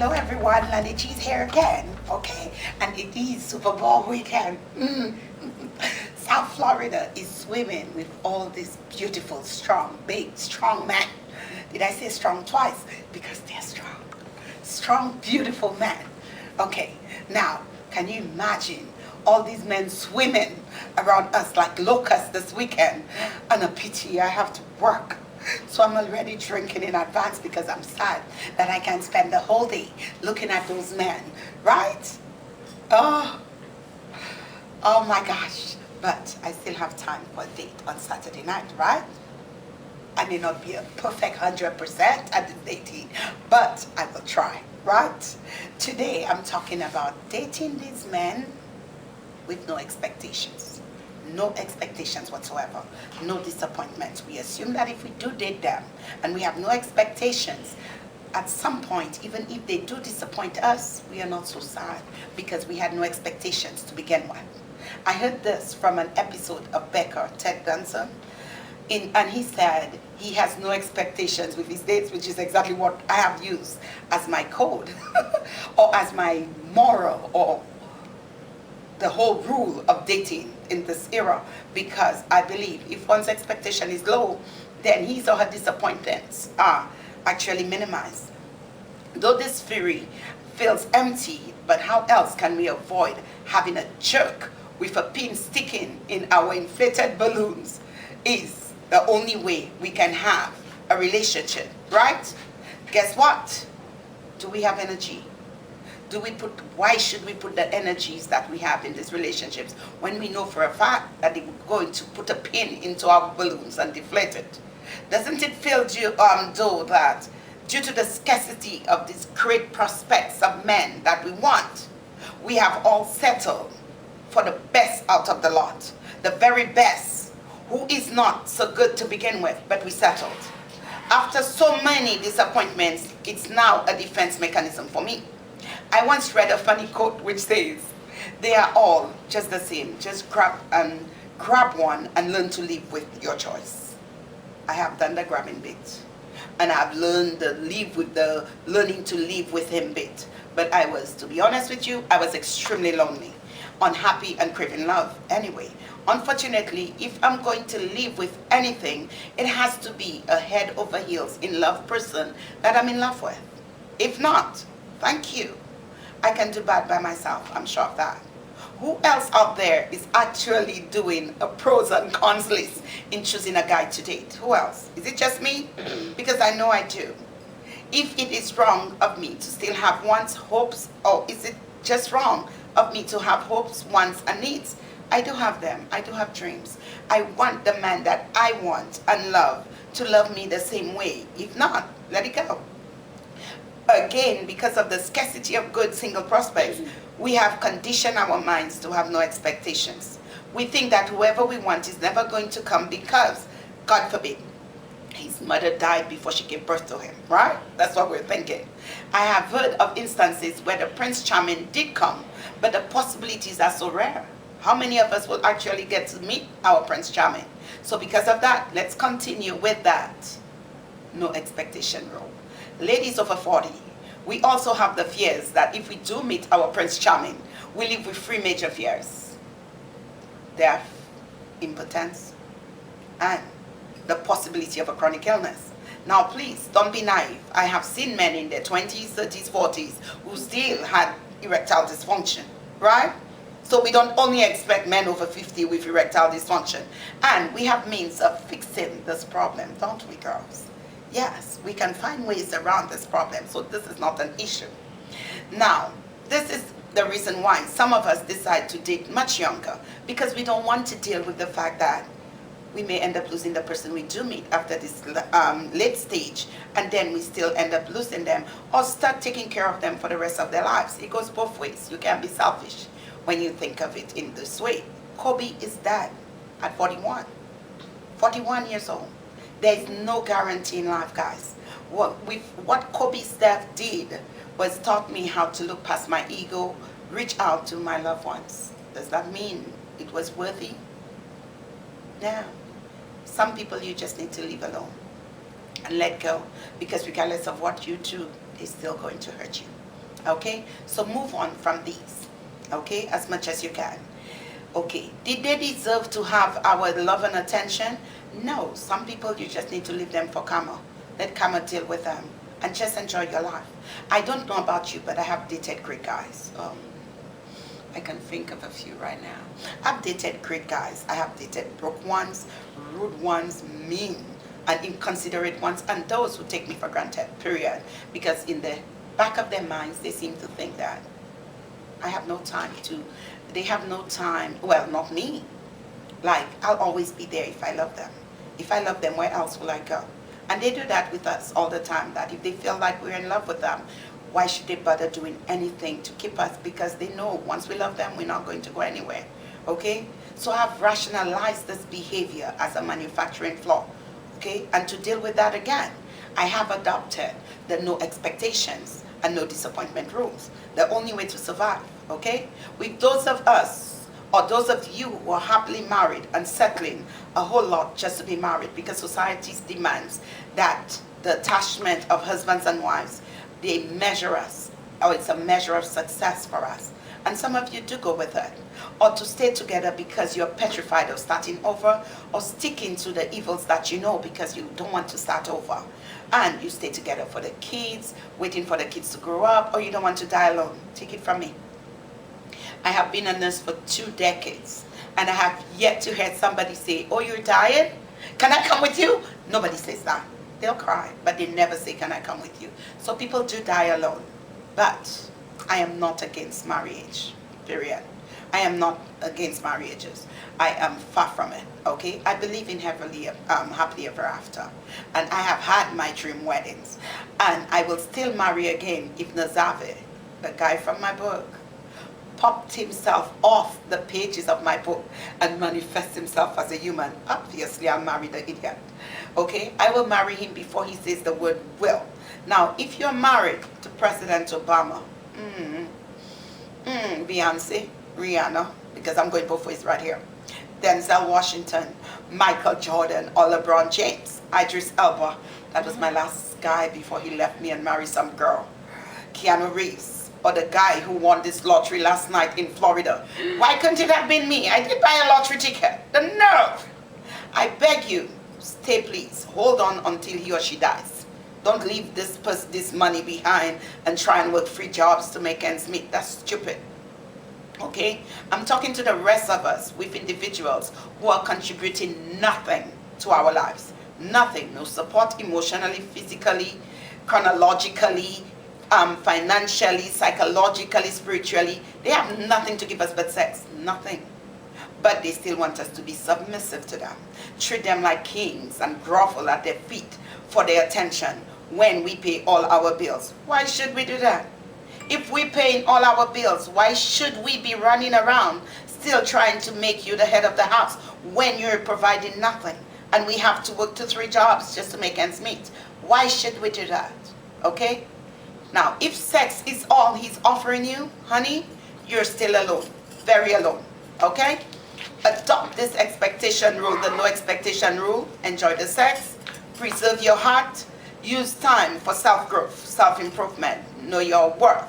Hello everyone, Lanae Gee's here again, okay? And it is Super Bowl weekend. South Florida is swimming with all these beautiful, strong, big, strong men. Did I say strong twice? Because they're strong. Strong, beautiful men. Okay, now, can you imagine all these men swimming around us like locusts this weekend? And a pity I have to work. So I'm already drinking in advance because I'm sad that I can spend the whole day looking at those men, right? Oh my gosh. But I still have time for a date on Saturday night, right? I may not be a perfect 100% at the dating, but I will try, right? Today I'm talking about dating these men with no expectations. No expectations whatsoever, no disappointments. We assume that if we do date them and we have no expectations, at some point, even if they do disappoint us, we are not so sad because we had no expectations to begin with. I heard this from an episode of Becker, Ted Danson, and he said he has no expectations with his dates, which is exactly what I have used as my code or as my moral or the whole rule of dating in this era, because I believe if one's expectation is low, then his or her disappointments are actually minimized. Though this theory feels empty, but how else can we avoid having a jerk with a pin sticking in our inflated balloons is the only way we can have a relationship, right? Guess what? Do we have energy? Why should we put the energies that we have in these relationships when we know for a fact that they're going to put a pin into our balloons and deflate it? Doesn't it feel though that due to the scarcity of these great prospects of men that we want, we have all settled for the best out of the lot, the very best, who is not so good to begin with, but we settled. After so many disappointments, it's now a defense mechanism for me. I once read a funny quote which says, they are all just the same. Just grab one and learn to live with your choice. I have done the grabbing bit. And I've learned the learning to live with him bit. But to be honest with you, I was extremely lonely, unhappy and craving love anyway. Unfortunately, if I'm going to live with anything, it has to be a head over heels in love person that I'm in love with. If not, thank you. I can do bad by myself, I'm sure of that. Who else out there is actually doing a pros and cons list in choosing a guy to date? Who else? Is it just me? Because I know I do. If it is wrong of me to still have wants, hopes, or is it just wrong of me to have hopes, wants, and needs? I do have them. I do have dreams. I want the man that I want and love to love me the same way. If not, let it go. Again, because of the scarcity of good single prospects, we have conditioned our minds to have no expectations. We think that whoever we want is never going to come because, God forbid, his mother died before she gave birth to him, right? That's what we're thinking. I have heard of instances where the Prince Charming did come, but the possibilities are so rare. How many of us will actually get to meet our Prince Charming? So because of that, let's continue with that no expectation rule. Ladies over 40, we also have the fears that if we do meet our Prince Charming, we live with three major fears: death, impotence, and the possibility of a chronic illness. Now please, don't be naive. I have seen men in their 20s, 30s, 40s who still had erectile dysfunction, right? So we don't only expect men over 50 with erectile dysfunction. And we have means of fixing this problem, don't we, girls? Yes, we can find ways around this problem, so this is not an issue. Now, this is the reason why some of us decide to date much younger, because we don't want to deal with the fact that we may end up losing the person we do meet after this late stage, and then we still end up losing them, or start taking care of them for the rest of their lives. It goes both ways. You can't be selfish when you think of it in this way. Kobe is dead at 41 years old. There is no guarantee in life, guys. What Kobe's death did was taught me how to look past my ego, reach out to my loved ones. Does that mean it was worthy? No. Some people you just need to leave alone and let go, because regardless of what you do, they're still going to hurt you. Okay, so move on from these, okay, as much as you can. Okay, did they deserve to have our love and attention? No, some people you just need to leave them for karma. Let karma deal with them and just enjoy your life. I don't know about you, but I have dated great guys. I can think of a few right now. I've dated great guys. I have dated broke ones, rude ones, mean and inconsiderate ones, and those who take me for granted, period. Because in the back of their minds, they seem to think that I have no time to, they have no time, well, not me. Like, I'll always be there if I love them. If I love them, where else will I go? And they do that with us all the time, that if they feel like we're in love with them, why should they bother doing anything to keep us? Because they know once we love them, we're not going to go anywhere, okay? So I've rationalized this behavior as a manufacturing flaw, okay? And to deal with that again, I have adopted the no expectations and no disappointment rules. The only way to survive, okay? With those of us, or those of you who are happily married and settling a whole lot just to be married, because society demands that the attachment of husbands and wives, they measure us, or it's a measure of success for us. And some of you do go with it. Or to stay together because you're petrified of starting over, or sticking to the evils that you know because you don't want to start over. And you stay together for the kids, waiting for the kids to grow up, or you don't want to die alone. Take it from me. I have been a nurse for 2 decades, and I have yet to hear somebody say, oh, you're tired? Can I come with you? Nobody says that. They'll cry, but they never say, can I come with you? So people do die alone. But I am not against marriage, period. I am not against marriages. I am far from it, okay? I believe in happily ever after. And I have had my dream weddings. And I will still marry again if Nazave, the guy from my book, popped himself off the pages of my book and manifest himself as a human. Obviously, I'll marry the idiot. Okay? I will marry him before he says the word will. Now, if you're married to President Obama, Beyonce, Rihanna, because I'm going both ways right here, Denzel Washington, Michael Jordan, or LeBron James, Idris Elba, that was my last guy before he left me and married some girl, Keanu Reeves, or the guy who won this lottery last night in Florida. Why couldn't it have been me? I did buy a lottery ticket. The nerve! I beg you, stay please. Hold on until he or she dies. Don't leave this money behind and try and work 3 jobs to make ends meet. That's stupid. Okay? I'm talking to the rest of us with individuals who are contributing nothing to our lives. Nothing. No support emotionally, physically, chronologically, financially, psychologically, spiritually. They have nothing to give us but sex. Nothing. But they still want us to be submissive to them. Treat them like kings and grovel at their feet for their attention when we pay all our bills. Why should we do that? If we're paying all our bills, why should we be running around still trying to make you the head of the house when you're providing nothing? And we have to work 2-3 jobs just to make ends meet. Why should we do that? Okay? Now, if sex is all he's offering you, honey, you're still alone. Very alone. Okay? Adopt this expectation rule, the no expectation rule. Enjoy the sex. Preserve your heart. Use time for self-growth, self-improvement. Know your worth.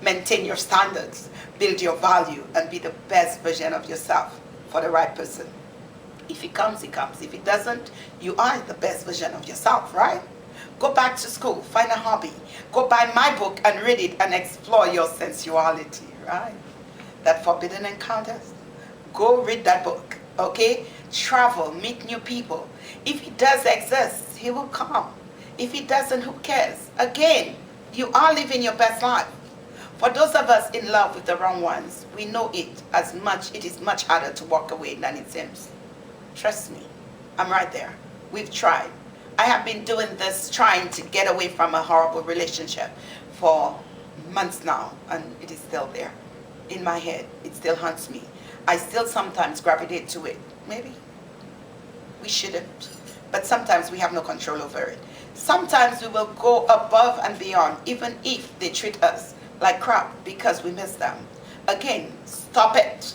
Maintain your standards. Build your value and be the best version of yourself for the right person. If it comes, it comes. If it doesn't, you are the best version of yourself, right? Go back to school, find a hobby. Go buy my book and read it and explore your sensuality, right? That Forbidden Encounters. Go read that book, okay? Travel, meet new people. If he does exist, he will come. If he doesn't, who cares? Again, you are living your best life. For those of us in love with the wrong ones, we know it is much harder to walk away than it seems. Trust me, I'm right there. We've tried. I have been doing this, trying to get away from a horrible relationship for months now, and it is still there. In my head, it still haunts me. I still sometimes gravitate to it. Maybe we shouldn't, but sometimes we have no control over it. Sometimes we will go above and beyond, even if they treat us like crap because we miss them. Again, stop it.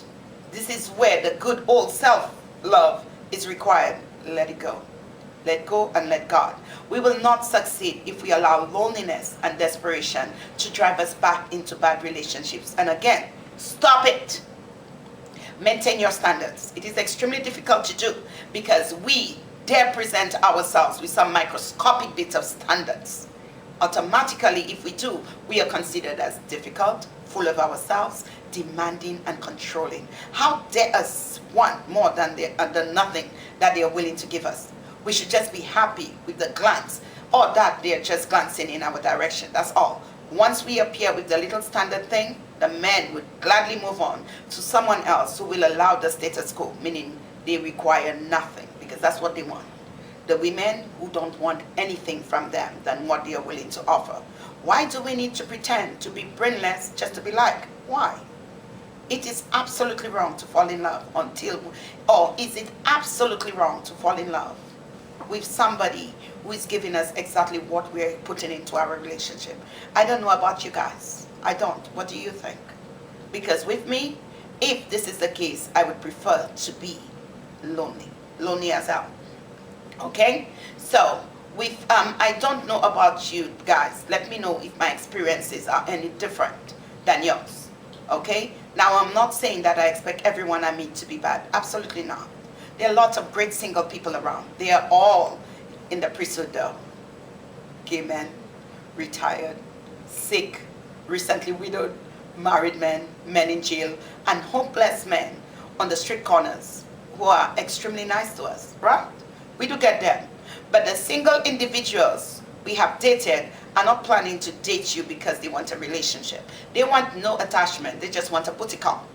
This is where the good old self-love is required. Let it go. Let go and let God. We will not succeed if we allow loneliness and desperation to drive us back into bad relationships. And again, stop it. Maintain your standards. It is extremely difficult to do because we dare present ourselves with some microscopic bit of standards. Automatically, if we do, we are considered as difficult, full of ourselves, demanding and controlling. How dare us want more than nothing that they are willing to give us? We should just be happy with the glance, or that they're just glancing in our direction. That's all. Once we appear with the little standard thing, the men would gladly move on to someone else who will allow the status quo, meaning they require nothing, because that's what they want. The women who don't want anything from them than what they are willing to offer. Why do we need to pretend to be brainless just to be liked? Why? It is absolutely wrong to fall in love or is it absolutely wrong to fall in love with somebody who is giving us exactly what we're putting into our relationship? I don't know about you guys. I don't. What do you think? Because with me, if this is the case, I would prefer to be lonely as hell. Okay? So, with I don't know about you guys. Let me know if my experiences are any different than yours. Okay? Now, I'm not saying that I expect everyone I meet to be bad. Absolutely not. There are lots of great single people around. They are all in the priesthood though. Gay men, retired, sick, recently widowed, married men, men in jail, and hopeless men on the street corners who are extremely nice to us, right? We do get them. But the single individuals we have dated are not planning to date you because they want a relationship. They want no attachment. They just want a booty call.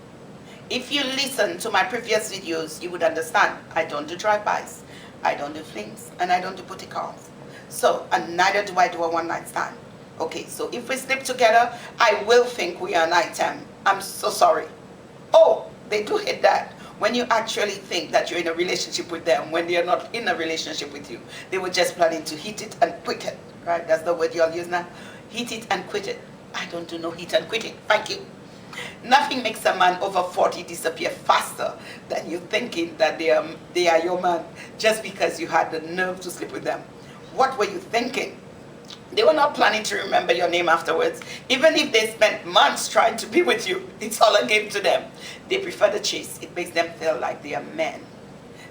If you listen to my previous videos, you would understand. I don't do drive-bys, I don't do flings, and I don't do booty calls. So, and neither do I do a one-night stand. Okay, so if we sleep together, I will think we are an item. I'm so sorry. Oh, they do hate that. When you actually think that you're in a relationship with them, when they are not in a relationship with you, they were just planning to hit it and quit it. Right? That's the word you all use now. Hit it and quit it. I don't do no hit and quit it. Thank you. Nothing makes a man over 40 disappear faster than you thinking that they are your man just because you had the nerve to sleep with them. What were you thinking? They were not planning to remember your name afterwards. Even if they spent months trying to be with you, it's all a game to them. They prefer the chase. It makes them feel like they are men.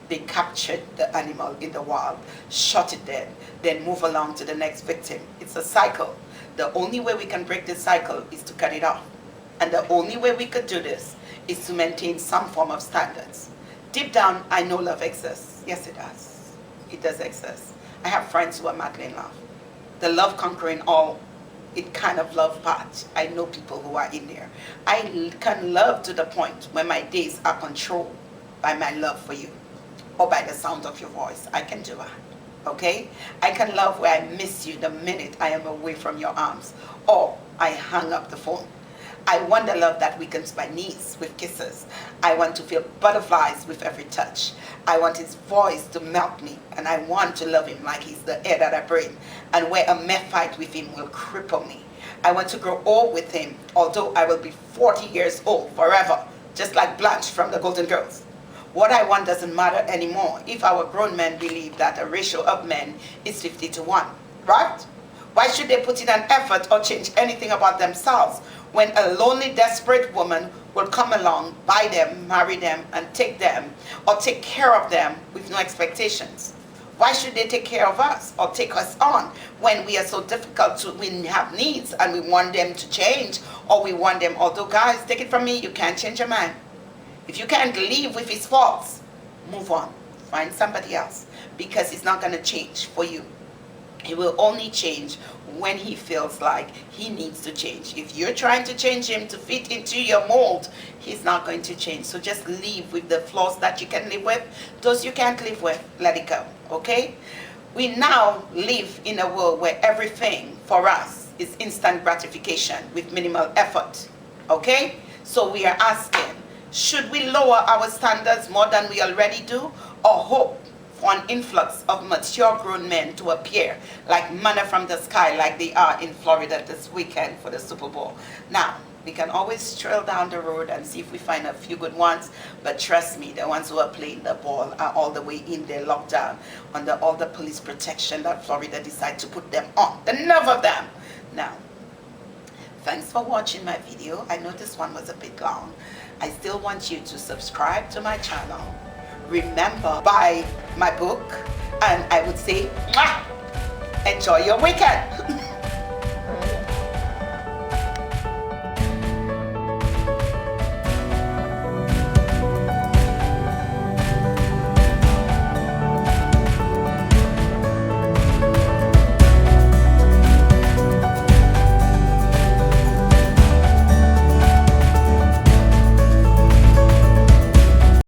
They captured the animal in the wild, shot it dead, then move along to the next victim. It's a cycle. The only way we can break this cycle is to cut it off. And the only way we could do this is to maintain some form of standards. Deep down, I know love exists. Yes, it does. It does exist. I have friends who are madly in love. The love conquering all, it kind of love part. I know people who are in there. I can love to the point where my days are controlled by my love for you or by the sound of your voice. I can do that. Okay? I can love where I miss you the minute I am away from your arms or I hang up the phone. I want the love that weakens my knees with kisses. I want to feel butterflies with every touch. I want his voice to melt me, and I want to love him like he's the air that I breathe, and where a mere fight with him will cripple me. I want to grow old with him, although I will be 40 years old forever, just like Blanche from the Golden Girls. What I want doesn't matter anymore if our grown men believe that a ratio of men is 50-1, right? Why should they put in an effort or change anything about themselves when a lonely, desperate woman will come along, buy them, marry them, and take them or take care of them with no expectations? Why should they take care of us or take us on when we are so difficult to, we have needs and we want them to change, or we want them, although guys, take it from me, you can't change a man. If you can't live with his faults, move on, find somebody else, because he's not going to change for you. He will only change when he feels like he needs to change. If you're trying to change him to fit into your mold, he's not going to change. So just live with the flaws that you can live with. Those you can't live with, let it go, okay? We now live in a world where everything for us is instant gratification with minimal effort, okay? So we are asking, should we lower our standards more than we already do, or hope for an influx of mature grown men to appear like manna from the sky like they are in Florida this weekend for the Super Bowl? Now, We can always trail down the road and see if we find a few good ones, but trust me, the ones who are playing the ball are all the way in their lockdown under all the police protection that Florida decided to put them on. The nerve of them. Now, thanks for watching my video. I know this one was a bit long. I still want you to subscribe to my channel. Remember, buy my book, and I would say, mwah, enjoy your weekend.